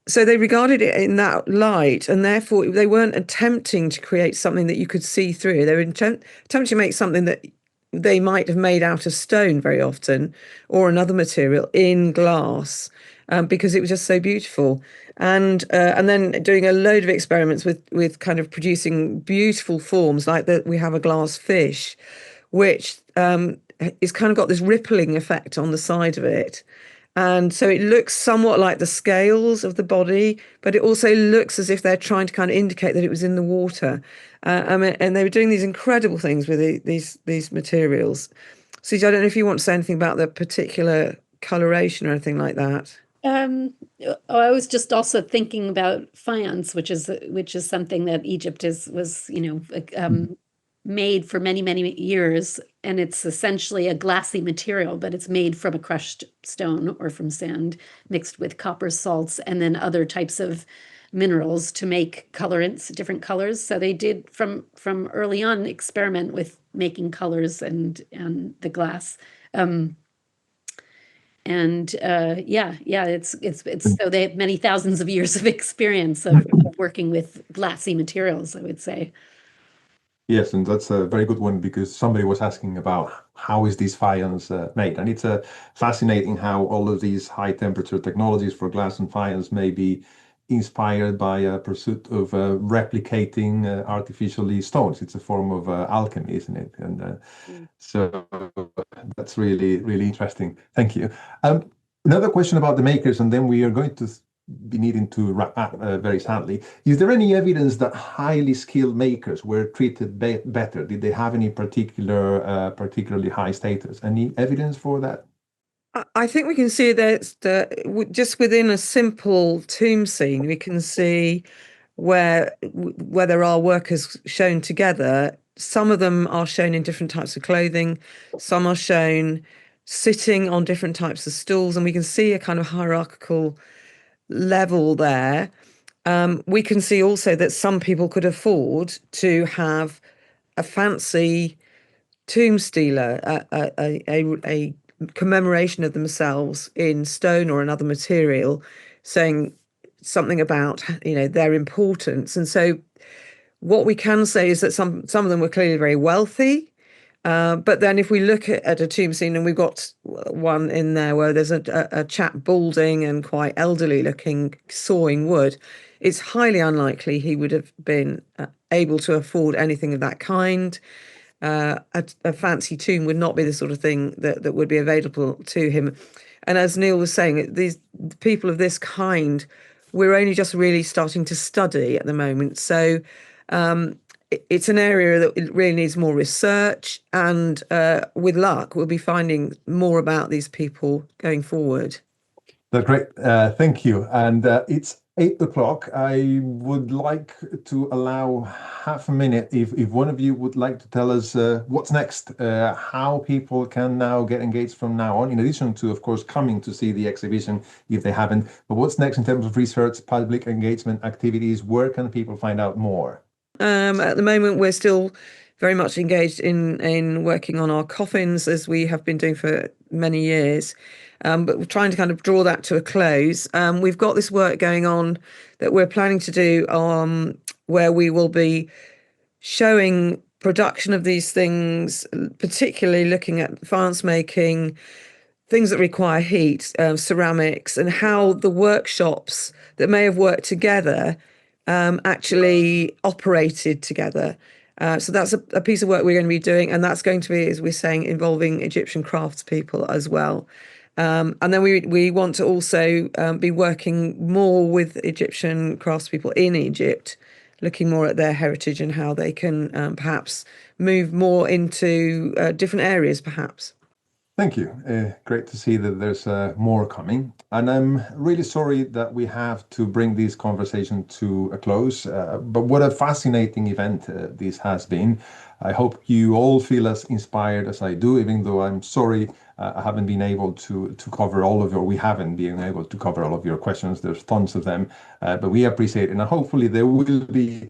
So they regarded it in that light, and therefore they weren't attempting to create something that you could see through. They were attempting to make something that they might have made out of stone very often or another material in glass. Because it was just so beautiful, and then doing a load of experiments with kind of producing beautiful forms like that. We have a glass fish, which is kind of got this rippling effect on the side of it, and so it looks somewhat like the scales of the body, but it also looks as if they're trying to kind of indicate that it was in the water. And they were doing these incredible things with these materials. So I don't know if you want to say anything about the particular coloration or anything like that. I was just also thinking about faience, which is something that Egypt was made for many years, and it's essentially a glassy material, but it's made from a crushed stone or from sand mixed with copper salts and then other types of minerals to make colorants, different colors. So they did from early on experiment with making colors and the glass. It's so they have many thousands of years of experience of working with glassy materials, I would say. Yes, and that's a very good one because somebody was asking about how is this faience made, and it's fascinating how all of these high temperature technologies for glass and faience may be inspired by a pursuit of replicating artificially stones. It's a form of alchemy, isn't it? And so that's really, really interesting. Thank you. Another question about the makers, and then we are going to be needing to wrap up very sadly. Is there any evidence that highly skilled makers were treated better? Did they have any particularly high status? Any evidence for that? I think we can see that just within a simple tomb scene, we can see where there are workers shown together. Some of them are shown in different types of clothing. Some are shown sitting on different types of stools, and we can see a kind of hierarchical level there. We can see also that some people could afford to have a fancy tomb stealer, a commemoration of themselves in stone or another material, saying something about their importance. And so what we can say is that some of them were clearly very wealthy. But then if we look at a tomb scene, and we've got one in there where there's a chap balding and quite elderly looking, sawing wood, it's highly unlikely he would have been able to afford anything of that kind. A fancy tomb would not be the sort of thing that would be available to him. And as Neil was saying, these people of this kind, we're only just really starting to study at the moment. So it's an area that it really needs more research, and with luck, we'll be finding more about these people going forward. That's great. Thank you. And it's 8 o'clock. I would like to allow half a minute if one of you would like to tell us what's next, how people can now get engaged from now on, in addition to, of course, coming to see the exhibition if they haven't. But what's next in terms of research, public engagement activities? Where can people find out more? At the moment, we're still very much engaged in working on our coffins, as we have been doing for many years. But we're trying to kind of draw that to a close. We've got this work going on that we're planning to do, where we will be showing production of these things, particularly looking at faience making, things that require heat, ceramics, and how the workshops that may have worked together actually operated together. So that's a piece of work we're going to be doing, and that's going to be, as we're saying, involving Egyptian craftspeople as well. And then we want to also be working more with Egyptian craftspeople in Egypt, looking more at their heritage and how they can perhaps move more into different areas, perhaps. Thank you. Great to see that there's more coming. And I'm really sorry that we have to bring this conversation to a close. But what a fascinating event this has been. I hope you all feel as inspired as I do, even though I'm sorry I haven't been able to cover all of your, we haven't been able to cover all of your questions. There's tons of them, but we appreciate it. And hopefully there will be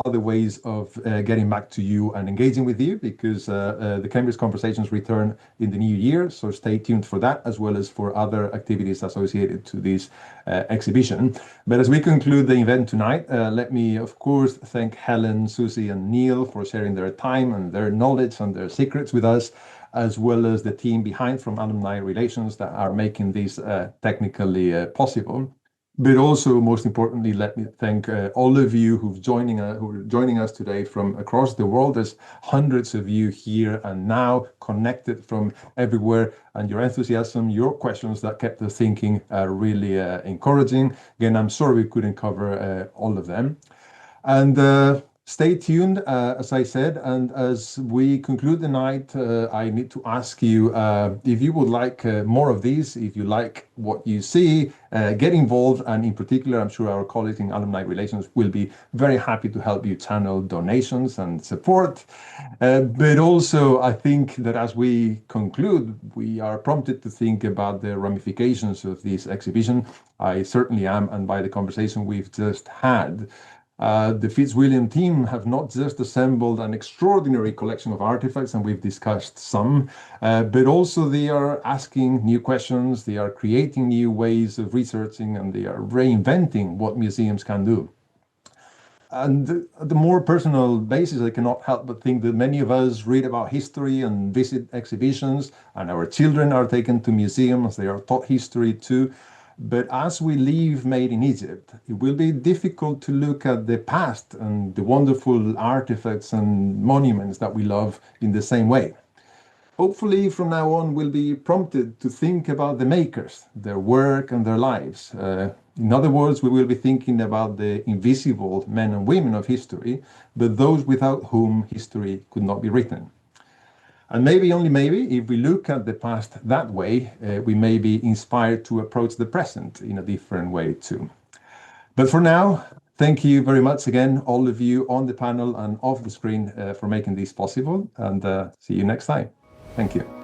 other ways of getting back to you and engaging with you, because the Cambridge Conversations return in the new year. So stay tuned for that, as well as for other activities associated to this exhibition. But as we conclude the event tonight, let me, of course, thank Helen, Susie, and Neil for sharing their time and their knowledge and their secrets with us, as well as the team behind from Alumni Relations that are making this technically possible. But also, most importantly, let me thank all of you who are joining us today from across the world. There's hundreds of you here and now connected from everywhere, and your enthusiasm, your questions that kept us thinking are really encouraging. Again, I'm sorry we couldn't cover all of them. And stay tuned, as I said, and as we conclude the night, I need to ask you if you would like more of these, if you like what you see, get involved, and in particular, I'm sure our colleagues in Alumni Relations will be very happy to help you channel donations and support. But also, I think that as we conclude, we are prompted to think about the ramifications of this exhibition. I certainly am, and by the conversation we've just had, the Fitzwilliam team have not just assembled an extraordinary collection of artifacts, and we've discussed some, but also they are asking new questions, they are creating new ways of researching, and they are reinventing what museums can do. And the more personal basis, I cannot help but think that many of us read about history and visit exhibitions, and our children are taken to museums, they are taught history too. But as we leave Made in Egypt, it will be difficult to look at the past and the wonderful artifacts and monuments that we love in the same way. Hopefully, from now on, we'll be prompted to think about the makers, their work and their lives. In other words, we will be thinking about the invisible men and women of history, but those without whom history could not be written. And maybe, only maybe, if we look at the past that way, we may be inspired to approach the present in a different way too. But for now, thank you very much again, all of you on the panel and off the screen, for making this possible, and see you next time. Thank you.